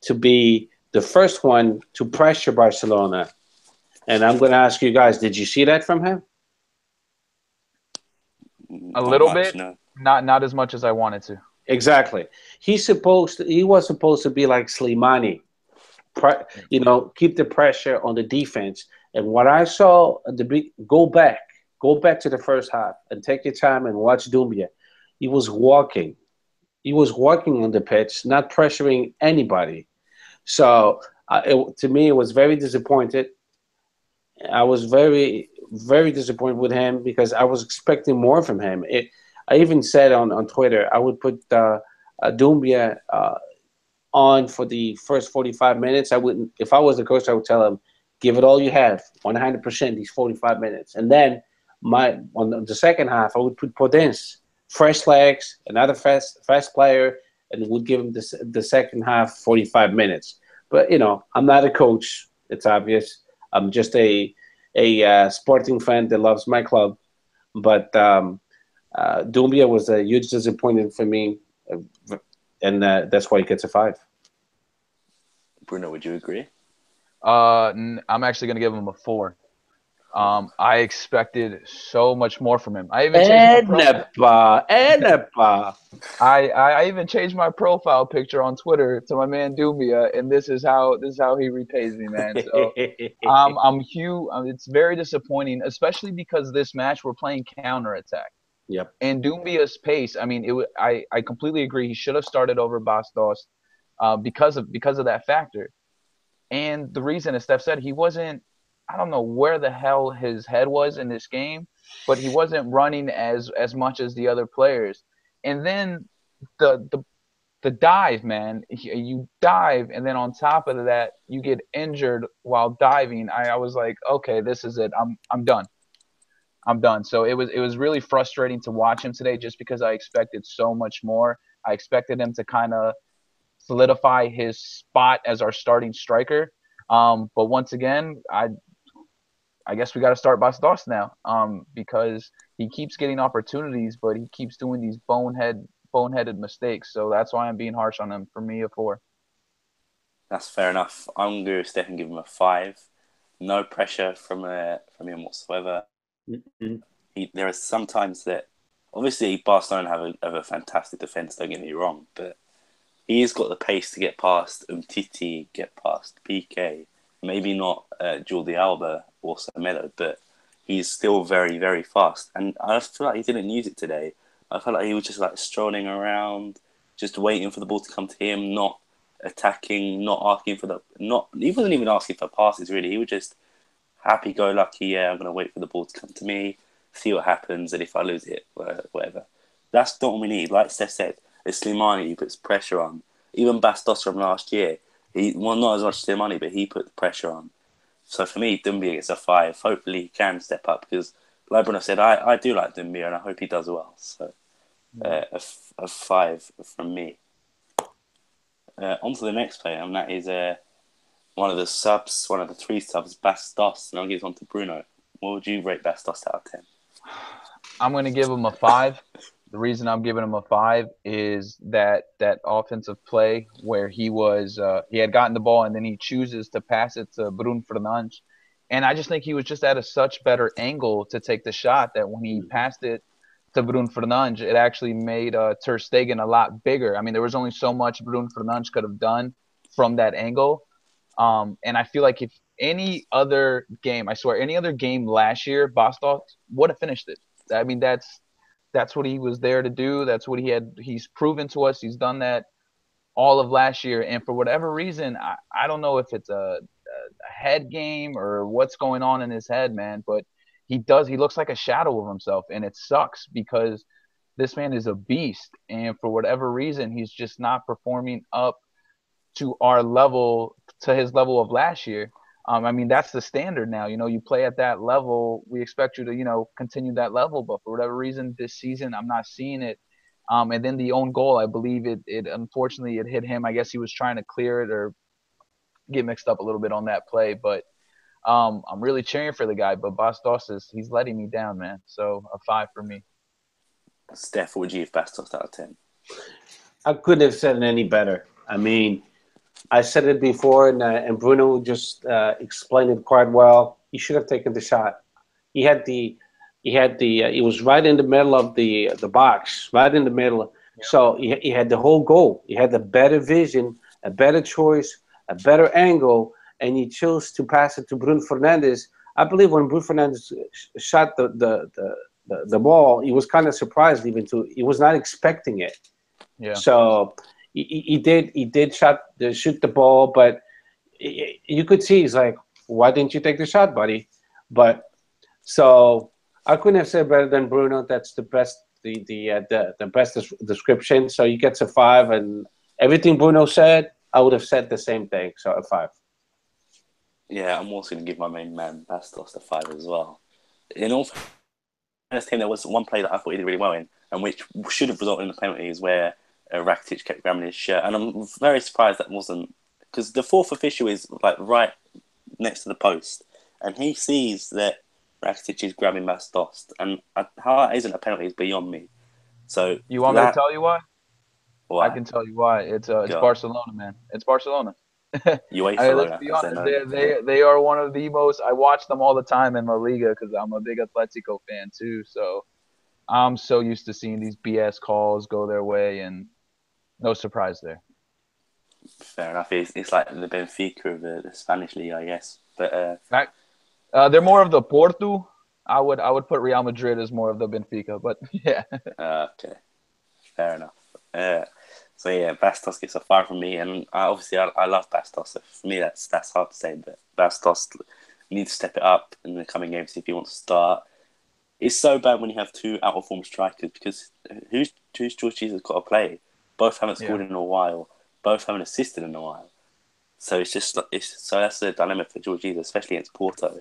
to be the first one to pressure Barcelona. And I'm going to ask you guys, did you see that from him? A little bit, no. Not as much as I wanted to. Exactly. He was supposed to be like Slimani, keep the pressure on the defense. And what I saw at go back to the first half and take your time and watch Doumbia. He was walking on the pitch, not pressuring anybody. So to me, it was very disappointed. I was very, very disappointed with him because I was expecting more from him. I even said on Twitter, I would put Doumbia on for the first 45 minutes. I wouldn't, if I was the coach, I would tell him, give it all you have, 100% these 45 minutes. And then on the second half, I would put Podence, fresh legs, another fast player, and would give him the second half 45 minutes. But, I'm not a coach. It's obvious. I'm just a sporting fan that loves my club. But Doumbia was a huge disappointment for me, and that's why he gets a 5. Bruno, would you agree? I'm actually going to give him a 4. I expected so much more from him. I even changed I even changed my profile picture on Twitter to my man Doumbia, and this is how he repays me, man. So I'm huge. It's very disappointing, especially because this match we're playing counterattack. Yep. And Doumbia's pace. I mean, I completely agree. He should have started over Bastos, because of that factor. And the reason, as Steph said, he wasn't. I don't know where the hell his head was in this game, but he wasn't running as much as the other players. And then the dive, man, you dive, and then on top of that, you get injured while diving. I was like, okay, this is it. I'm done. I'm done. So it was really frustrating to watch him today, just because I expected so much more. I expected him to kind of solidify his spot as our starting striker. But once again, I guess we got to start Bastos now, because he keeps getting opportunities, but he keeps doing these boneheaded mistakes. So that's why I'm being harsh on him. For me, a 4. That's fair enough. I'm going to step and give him a 5. No pressure from him whatsoever. Mm-hmm. There are some times that, obviously, Barcelona have a fantastic defence, don't get me wrong, but he's got the pace to get past Umtiti, get past PK. Maybe not Jordi Alba or Semedo, but he's still very, very fast. And I feel like he didn't use it today. I felt like he was just like strolling around, just waiting for the ball to come to him, not attacking, not asking for he wasn't even asking for passes really. He was just happy-go-lucky. Yeah, I'm going to wait for the ball to come to me, see what happens, and if I lose it, whatever. That's not what we need. Like Steph said, it's Slimani who puts pressure on. Even Bastos from last year, not as much Slimani, but he put the pressure on. So for me, Doumbia gets a 5. Hopefully he can step up, because like Bruno said, I do like Doumbia, and I hope he does well. So a 5 from me. On to the next player, and that is one of the 3 subs, Bastos, and I'll give it on to Bruno. What would you rate Bastos out of 10? I'm going to give him a 5. The reason I'm giving him a 5 is that offensive play where he had gotten the ball and then he chooses to pass it to Bruno Fernandes. And I just think he was just at a such better angle to take the shot that when he passed it to Bruno Fernandes, it actually made Ter Stegen a lot bigger. I mean, there was only so much Bruno Fernandes could have done from that angle. And I feel like if any other game last year, Bastos would have finished it. I mean, that's what he was there to do. That's what he's proven to us. He's done that all of last year, and for whatever reason, I don't know if it's a head game or what's going on in his head, man, but he looks like a shadow of himself, and it sucks because this man is a beast, and for whatever reason, he's just not performing up to our level, to his level of last year. I mean, that's the standard now. You know, you play at that level, we expect you to, you know, continue that level. But for whatever reason, this season, I'm not seeing it. And then the own goal, I believe it unfortunately it hit him. I guess he was trying to clear it or get mixed up a little bit on that play. But I'm really cheering for the guy. But Bastos he's letting me down, man. So a 5 for me. Steph, what would you give Bastos out of 10? I couldn't have said it any better. I mean, I said it before, and Bruno just explained it quite well. He should have taken the shot. He was right in the middle of the box, right in the middle. Yeah. So he had the whole goal. He had a better vision, a better choice, a better angle, and he chose to pass it to Bruno Fernandes. I believe when Bruno Fernandes shot the ball, he was kind of surprised he was not expecting it. Yeah. So he did shoot the ball, but you could see he's like, why didn't you take the shot, buddy? But so I couldn't have said better than Bruno. That's the best the best description. So he gets a 5, and everything Bruno said, I would have said the same thing. So a 5. Yeah, I'm also going to give my main man Bastos a 5 as well. In all fairness, there was one play that I thought he did really well in, and which should have resulted in the penalties where Rakitic kept grabbing his shirt, and I'm very surprised that wasn't, because the fourth official is like right next to the post, and he sees that Rakitic is grabbing Bastos, and how that isn't a penalty is beyond me. So you want me to tell you why? Why? I can tell you why. It's Barcelona, man. It's Barcelona. Let's be honest, they are one of the most. I watch them all the time in La Liga because I'm a big Atletico fan too. So I'm so used to seeing these BS calls go their way, and no surprise there. Fair enough. It's like the Benfica of the Spanish league, I guess. But they're more of the Porto. I would put Real Madrid as more of the Benfica, but yeah. Okay, fair enough. So yeah, Bastos gets a 5 from me, and I love Bastos. So for me, that's hard to say, but Bastos needs to step it up in the coming games if he wants to start. It's so bad when you have 2 out of form strikers, because who's George Jesus got to play? Both haven't scored in a while. Both haven't assisted in a while. So so that's the dilemma for George Jesus, especially against Porto.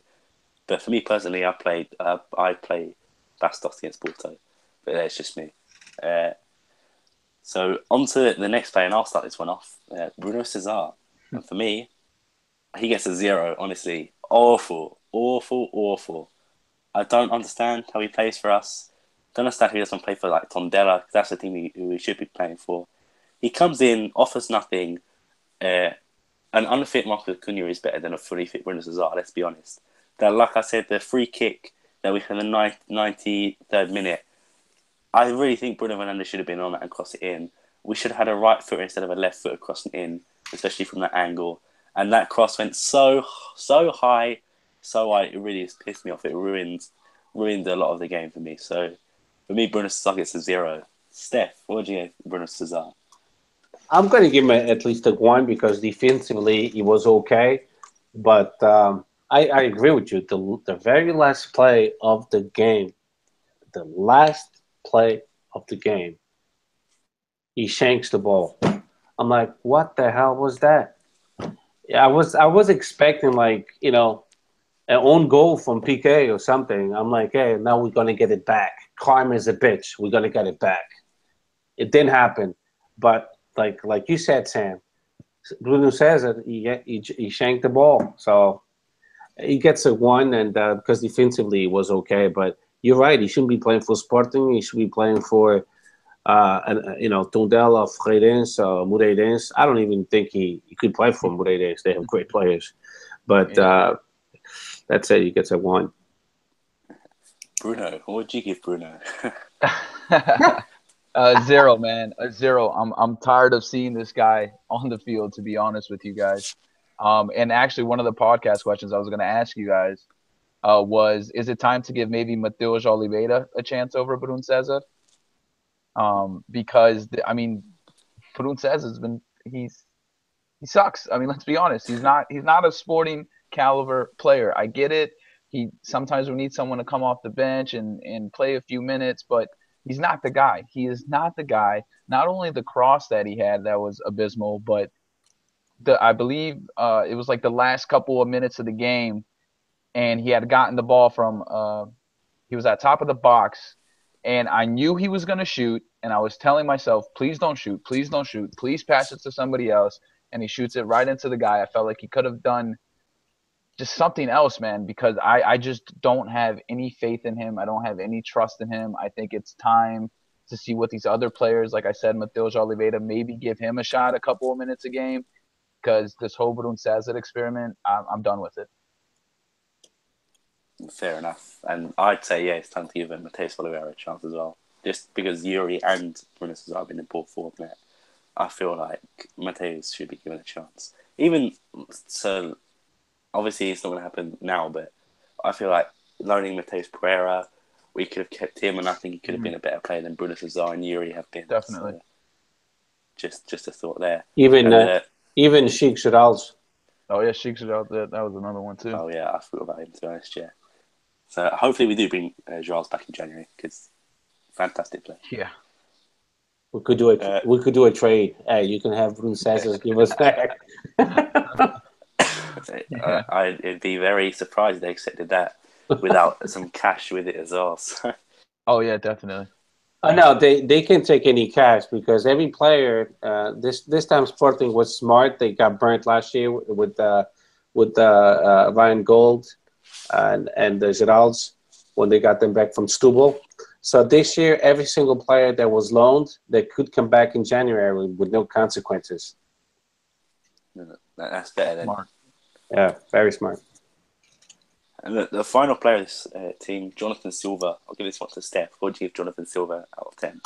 But for me personally, I play Bastos against Porto, but that's just me. So on to the next play, and I'll start this one off. Bruno Cesar. And for me, he gets a 0, honestly. Awful. I don't understand how he plays for us. Don't understand how he doesn't play for like Tondela, because that's the team we should be playing for. He comes in, offers nothing. An unfit Marcus Cunha is better than a fully fit Bruno Cesar, let's be honest. Like I said, the free kick that we had in the 93rd minute, I really think Bruno Fernandes should have been on that and crossed it in. We should have had a right foot instead of a left foot crossing in, especially from that angle. And that cross went so high, it really just pissed me off. It ruined a lot of the game for me. So for me, Bruno Cesar gets a 0. Steph, what do you give Bruno Cesar? I'm going to give him at least a 1 because defensively he was okay. But I agree with you. The very last play of the game, he shanks the ball. I'm like, what the hell was that? Yeah, I was expecting like, an own goal from PK or something. I'm like, hey, now we're gonna get it back. Karma is a bitch. We're gonna get it back. It didn't happen, but like you said, Sam, Bruno says that he shanked the ball, so he gets a 1, and because defensively he was okay. But you're right, he shouldn't be playing for Sporting. He should be playing for Tondela, Freirense, Moreirense. I don't even think he could play for Moreirense. They have great players, but that's it. He gets a 1. Bruno, what would you give Bruno? 0, man. A 0. I'm tired of seeing this guy on the field, to be honest with you guys. And actually, one of the podcast questions I was going to ask you guys was, is it time to give maybe Mateus Oliveira a chance over Bruno Cesar? Because Bruno Cesar has been he sucks. I mean, let's be honest. He's not a sporting caliber player. I get it. He sometimes we need someone to come off the bench and play a few minutes, but he's not the guy. He is not the guy. Not only the cross that he had that was abysmal, but I believe it was like the last couple of minutes of the game, and he had gotten the ball from he was at top of the box, and I knew he was going to shoot, and I was telling myself, please don't shoot, please don't shoot, please pass it to somebody else, and he shoots it right into the guy. I felt like he could have done just something else, man, because I just don't have any faith in him. I don't have any trust in him. I think it's time to see what these other players, like I said, Matheus Oliveira, maybe give him a shot a couple of minutes a game, because this whole Bruno César experiment, I'm done with it. Fair enough. And I'd say, yeah, it's time to give Matheus Oliveira a chance as well. Just because Yuri and Bruno César have been in poor form there, I feel like Matheus should be given a chance. Even so, obviously it's not going to happen now, but I feel like loaning Matheus Pereira, we could have kept him, and I think he could have been a better player than Bruno César and Yuri have been. Definitely. So just a thought there. Even Sheikh Geralds. Oh yeah, Sheikh Geralds. That was another one too. Oh yeah, I forgot about him, to be honest. Yeah. So hopefully we do bring Geralds back in January, because fantastic player. Yeah. We could do it. We could do a trade. Hey, you can have Bruno César give us back. I'd be very surprised if they accepted that without some cash with it as well. So. Oh yeah, definitely. No, they can take any cash, because every player this time Sporting was smart. They got burnt last year with Ryan Gold and the Geralds when they got them back from Stubble. So this year, every single player that was loaned, they could come back in January with no consequences. That's better then. Smart. Yeah, very smart. And the final player of this team, Jonathan Silva. I'll give this one to Steph. What do you give Jonathan Silva out of 10?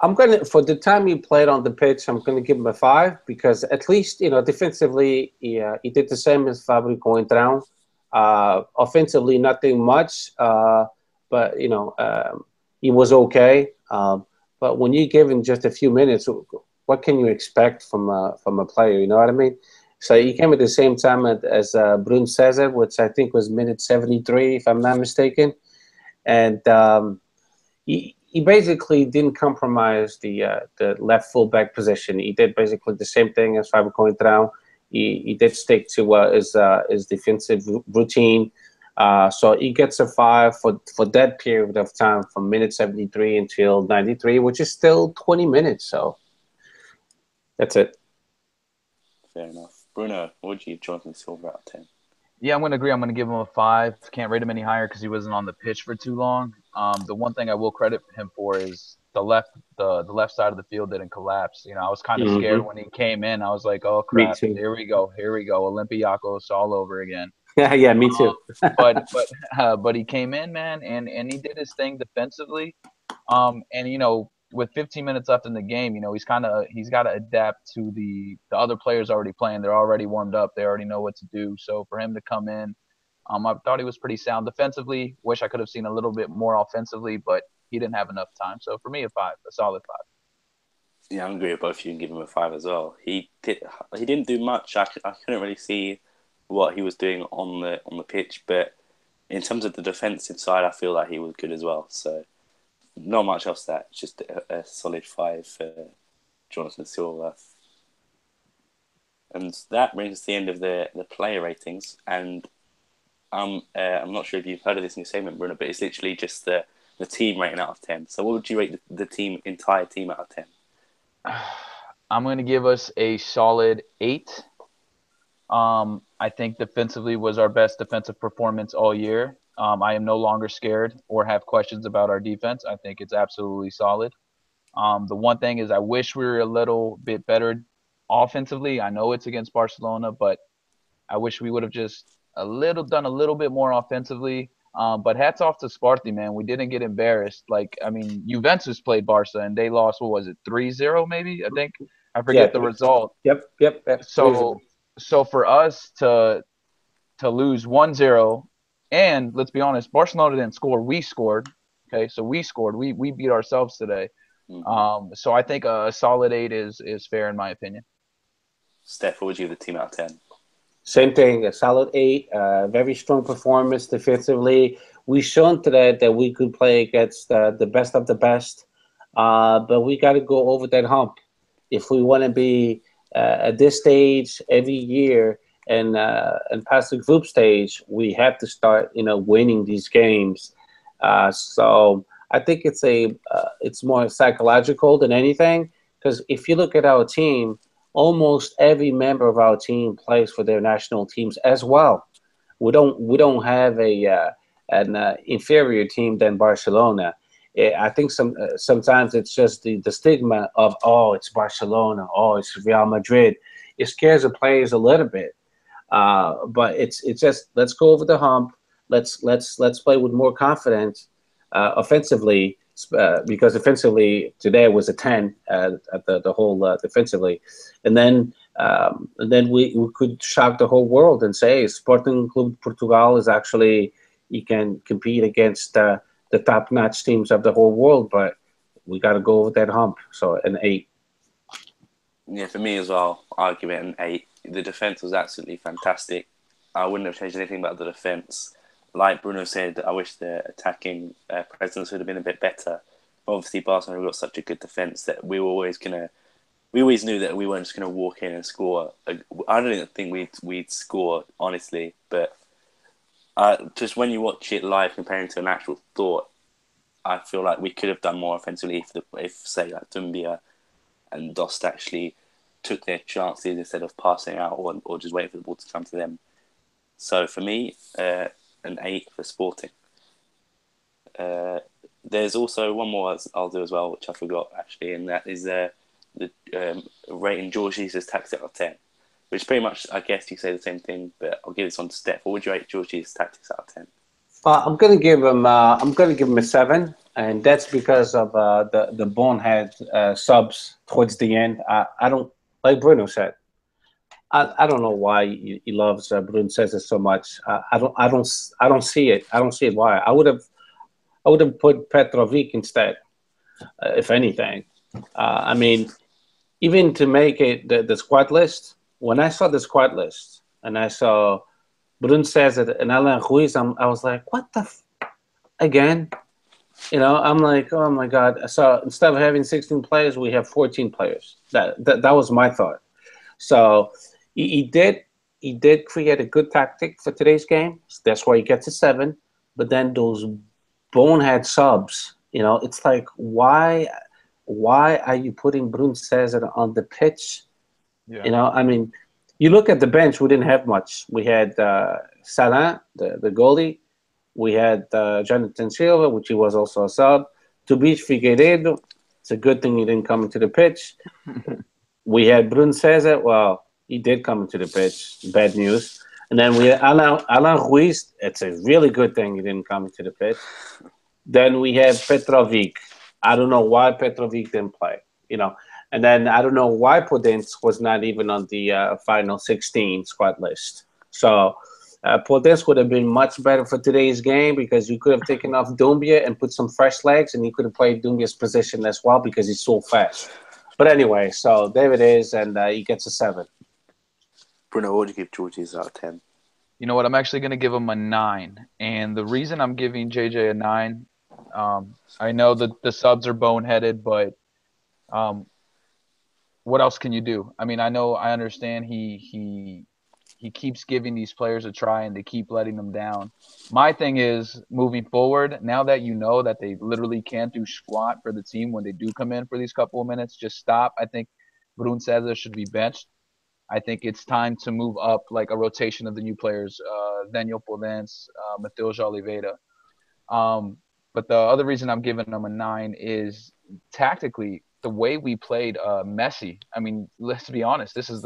I'm going to, for the time he played on the pitch, I'm going to give him a 5, because at least, defensively, he did the same as Fabio Coentrão. Offensively, nothing much, but, he was okay. But when you give him just a few minutes, what can you expect from a player? You know what I mean? So he came at the same time as Bruno César, which I think was minute 73, if I'm not mistaken. And he basically didn't compromise the left fullback position. He did basically the same thing as Fabio Coentrão. He did stick to his defensive routine. So he gets a 5 for that period of time, from minute 73 until 93, which is still 20 minutes. So that's it. Fair enough. Bruno, what would you give Jonathan Silva out of 10? Yeah, I'm going to agree. I'm going to give him a 5. Can't rate him any higher because he wasn't on the pitch for too long. The one thing I will credit him for is the left side of the field didn't collapse. I was kind of scared when he came in. I was like, oh crap, here we go, Olympiacos all over again. Yeah, me too. But he came in, man, and he did his thing defensively. And with 15 minutes left in the game, he's got to adapt to the other players already playing. They're already warmed up. They already know what to do. So for him to come in, I thought he was pretty sound defensively. Wish I could have seen a little bit more offensively, but he didn't have enough time. So for me, a 5, a solid 5. Yeah, I agree with both of you and give him a 5 as well. He didn't do much. I couldn't really see what he was doing on the pitch, but in terms of the defensive side, I feel like he was good as well. So not much else. That just a solid 5 for Jonathan Silva. And that brings us to the end of the player ratings. And I'm not sure if you've heard of this new segment, Bruno, but it's literally just the team rating out of 10. So what would you rate the entire team out of 10? I'm going to give us a solid 8. I think defensively was our best defensive performance all year. I am no longer scared or have questions about our defense. I think it's absolutely solid. The one thing is I wish we were a little bit better offensively. I know it's against Barcelona, but I wish we would have just done a little bit more offensively. But hats off to Sparty, man. We didn't get embarrassed. Juventus played Barca and they lost, what was it, 3-0 maybe? I think. I forget the result. Yep. So for us to lose 1-0, and let's be honest, Barcelona didn't score. We scored. Okay, so we scored. We beat ourselves today. Mm-hmm. So I think a solid 8 is fair in my opinion. Steph, what would you give the team out of 10? Same thing, a solid 8. Very strong performance defensively. We shown today that we could play against the best of the best, but we got to go over that hump if we want to be at this stage every year and past the group stage. We have to start, winning these games. So I think it's more psychological than anything because if you look at our team, almost every member of our team plays for their national teams as well. We don't have an inferior team than Barcelona. I think sometimes it's just the stigma of, oh, it's Barcelona, oh, it's Real Madrid. It scares the players a little bit. But it's just, let's go over the hump. Let's play with more confidence offensively, because offensively today was a 10 at the whole defensively, and then we could shock the whole world and say Sporting Club Portugal is actually, you can compete against the top notch teams of the whole world, but we got to go over that hump. So an 8. Yeah, for me as well, I'll give it an 8. The defense was absolutely fantastic. I wouldn't have changed anything about the defense. Like Bruno said, I wish the attacking presence would have been a bit better. But obviously, Barcelona got such a good defense that we always knew that we weren't just gonna walk in and score. I don't even think we'd score, honestly. But just when you watch it live comparing to an actual thought, I feel like we could have done more offensively if say like Dumbia and Dost actually took their chances instead of passing out or just waiting for the ball to come to them. So for me, an 8 for Sporting. There's also one more I'll do as well, which I forgot actually, and that is the rating George Jesus' tactics out of 10, which pretty much, I guess you say the same thing, but I'll give this on to Steph. What would you rate George Jesus' tactics out of 10? I'm gonna give him a 7, and that's because of the bonehead subs towards the end. I don't, like Bruno said. I don't know why he loves Bruno Cesar so much. I don't see it. I don't see it why. I would have put Petrovic instead, if anything. I mean, even to make it the squad list. When I saw the squad list and I saw Bruno Cesar and Alan Ruiz, I was like, what the again? I'm like, oh my god. So instead of having 16 players, we have 14 players. That was my thought. So he did create a good tactic for today's game. That's why he gets a 7. But then those bonehead subs, it's like, why are you putting Bruno Cesar on the pitch? Yeah. I mean, you look at the bench, we didn't have much. We had Salah, the goalie. We had Jonathan Silva, which he was also a sub. To beat Figueiredo, it's a good thing he didn't come into the pitch. We had Bruno Cesar. Well, he did come into the pitch. Bad news. And then we had Alan Ruiz. It's a really good thing he didn't come into the pitch. Then we have Petrovic. I don't know why Petrovic didn't play. And then I don't know why Podence was not even on the final 16 squad list. So Podence would have been much better for today's game because you could have taken off Dumbia and put some fresh legs, and he could have played Dumbia's position as well because he's so fast. But anyway, so there it is, and he gets a 7. Bruno, what would you give George Jesus out of 10? You know what? I'm actually going to give him a 9. And the reason I'm giving JJ a 9, I know that the subs are boneheaded, but what else can you do? I mean, I understand he keeps giving these players a try and they keep letting them down. My thing is moving forward, now that you know that they literally can't do squat for the team when they do come in for these couple of minutes, just stop. I think Brun Cesar should be benched. I think it's time to move up like a rotation of the new players, Daniel Podence, Mateus Oliveira. Um, but the other reason I'm giving them a 9 is tactically the way we played Messi. I mean, let's be honest. This is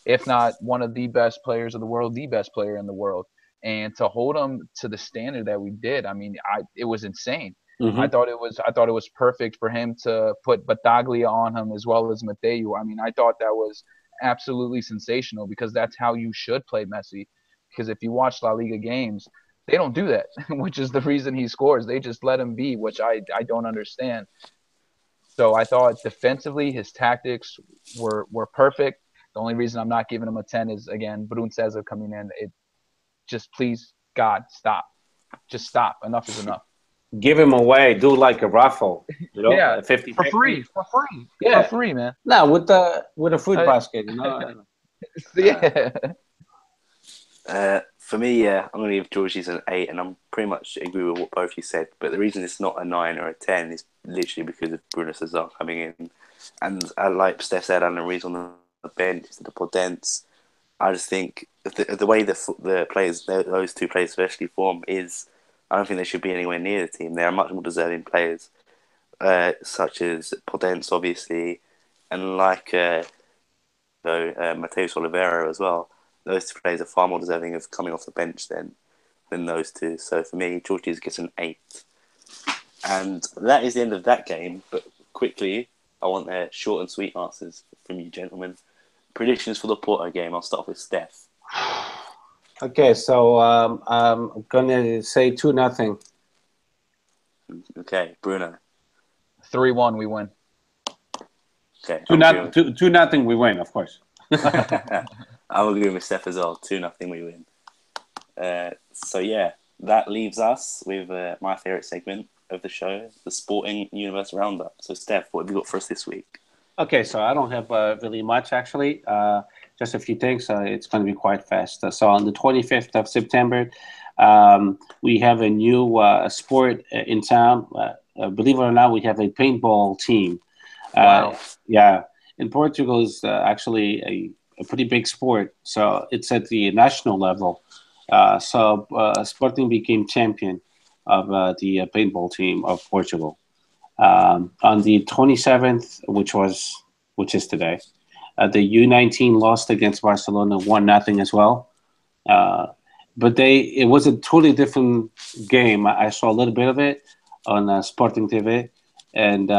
if not one of the best players of the world, the best player in the world. And to hold him to the standard that we did, I mean, it was insane. Mm-hmm. I thought it was perfect for him to put Bataglia on him as well as Mateu. I mean, I thought that was absolutely sensational because that's how you should play Messi. Because if you watch La Liga games, they don't do that, which is the reason he scores. They just let him be, which I don't understand. So I thought defensively his tactics were perfect. The only reason I'm not giving him a 10 is again Brun Cesar coming in. It just please God stop, just stop. Enough is enough. Give him away. Do like a raffle, Yeah, 50-50. for Yeah. free, man. No, with a fruit Uh, basket, yeah. For me, yeah, I'm going to give Georgie's an 8, and I'm pretty much agree with what both you said. But the reason it's not a 9 or a 10 is literally because of Bruno Cesar coming in. And like Steph said, and the reason on the bench, the Podence, I just think the way the players, those two players especially form is, I don't think they should be anywhere near the team. They are much more deserving players, such as Podence, obviously, and like Mateus Oliveira as well. Those two players are far more deserving of coming off the bench than those two. So for me, Georgie's gets an 8. And that is the end of that game. But quickly, I want short and sweet answers from you gentlemen. Predictions for the Porto game. I'll start with Steph. Okay, so I'm gonna say 2-0. Okay, Bruno. 3-1 we win. Okay, 2-0 we win, of course. I'm agreeing with Steph as well. 2-0 we win. So yeah, that leaves us with my favourite segment of the show, the Sporting Universe Roundup. So Steph, what have you got for us this week? Okay, so I don't have really much actually. Just a few things. It's going to be quite fast. So on the 25th of September, we have a new sport in town. Believe it or not, we have a paintball team. Wow. Yeah, in Portugal is actually a pretty big sport. So it's at the national level. Sporting became champion of the paintball team of Portugal. On the 27th, which is today, the U19 lost against Barcelona 1-0 as well. But it was a totally different game. I saw a little bit of it on Sporting TV, and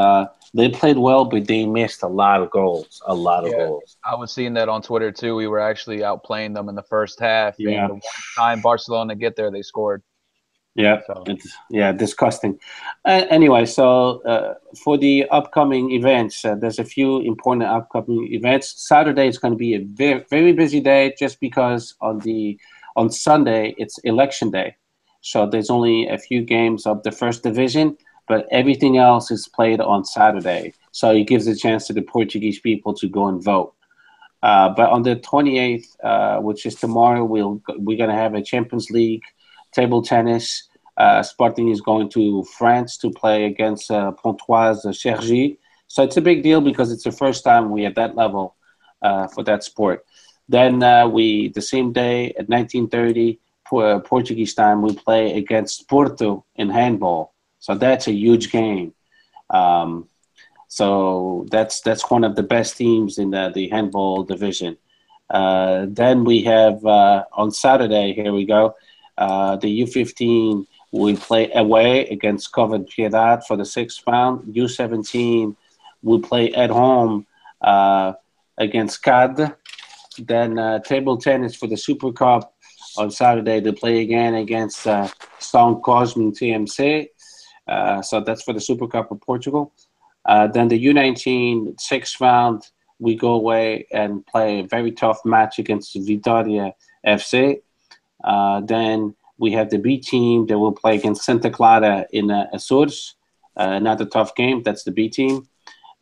they played well, but they missed a lot of goals. A lot of Yeah, goals. I was seeing that on Twitter too. We were actually outplaying them in the first half, Yeah. and the one time Barcelona get there, they scored. Yeah, So it's disgusting. Anyway, so for the upcoming events, there's a few important upcoming events. Saturday is going to be a very very busy day, just because on Sunday it's election day, so there's only a few games of the first division, but everything else is played on Saturday. So it gives a chance to the Portuguese people to go and vote. But on the 28th, which is tomorrow, we're going to have a Champions League table tennis. Sporting is going to France to play against Pontoise Cergy. So it's a big deal because it's the first time we at that level for that sport. Then the same day at 19:30 Portuguese time, we play against Porto in handball. So that's a huge game. So that's one of the best teams in the handball division. Then we have on Saturday, here we go, the U15 will play away against Covered Piedad for the 6th round. U17 will play at home against CAD. Then table tennis for the Super Cup on Saturday. They play again against São Cosme TMC. So that's for the Super Cup of Portugal. Then the U19 6th round, we go away and play a very tough match against Vitória FC. Then we have the B team that will play against Santa Clara in Açores. Another tough game. That's the B team.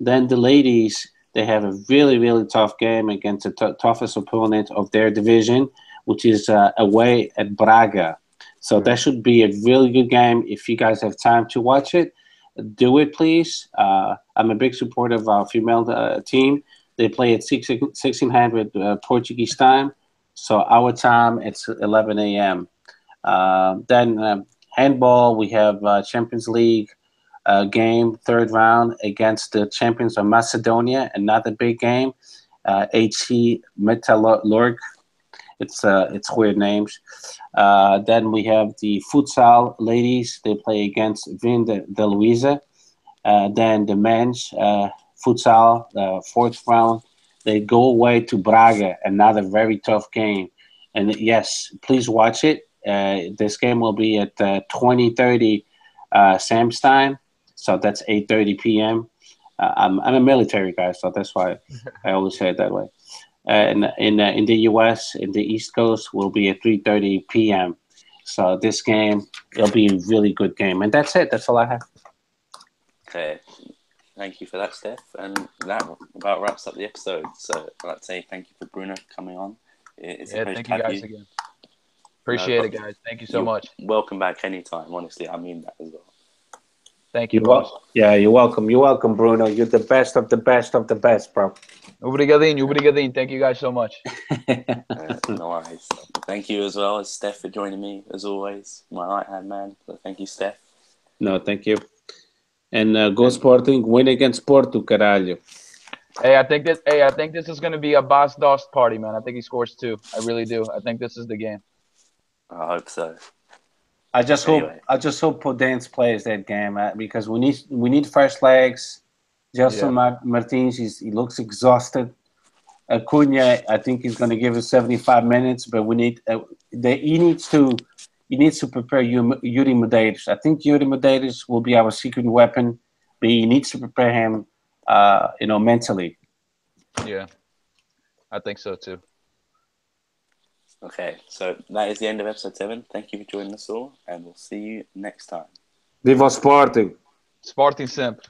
Then the ladies, they have a really, really tough game against the toughest opponent of their division, which is away at Braga. So that should be a really good game. If you guys have time to watch it, do it, please. I'm a big supporter of our female team. They play at 1600 Portuguese time. So our time, it's 11 a.m. Then handball, we have Champions League game, 3rd round against the champions of Macedonia. Another big game. HC Metallurg. It's weird names. Then we have the futsal ladies. They play against Vin de Luisa. Then the men's futsal, the 4th round, they go away to Braga. Another very tough game. And yes, please watch it. This game will be at 20:30 Sam's time. So that's 8:30 p.m. I'm a military guy, so that's why I always say it that way. In the US, in the East Coast, will be at 3:30 p.m. So this game, it'll be a really good game, and that's it. That's all I have. Okay. Thank you for that, Steph. And that about wraps up the episode. So I'd like to say thank you for Bruno coming on. It's a pleasure thank to you have guys you. again. Appreciate it, guys. Thank you so You're much. welcome back anytime. Honestly, I mean that as well. Thank you, boss. Yeah, you're welcome. You're welcome, Bruno. You're the best of the best of the best, bro. Obrigadinho. Thank you guys so much. No worries. Thank you as well as Steph for joining me as always, my right hand man. So thank you, Steph. No, thank you. And go Sporting, win against Porto, caralho. Hey, I think this is gonna be a Boss Dost party, man. I think he scores 2. I really do. I think this is the game. I hope so. I just hope Podence plays that game because we need first legs. Justin Martins, he looks exhausted. Acuna, I think he's going to give us 75 minutes, but we need he needs to prepare Yuri Medeiros. I think Yuri Medeiros will be our secret weapon, but he needs to prepare him, mentally. Yeah, I think so too. Okay, so that is the end of episode 7. Thank you for joining us all, and we'll see you next time. Viva Sporting! Sporting sempre.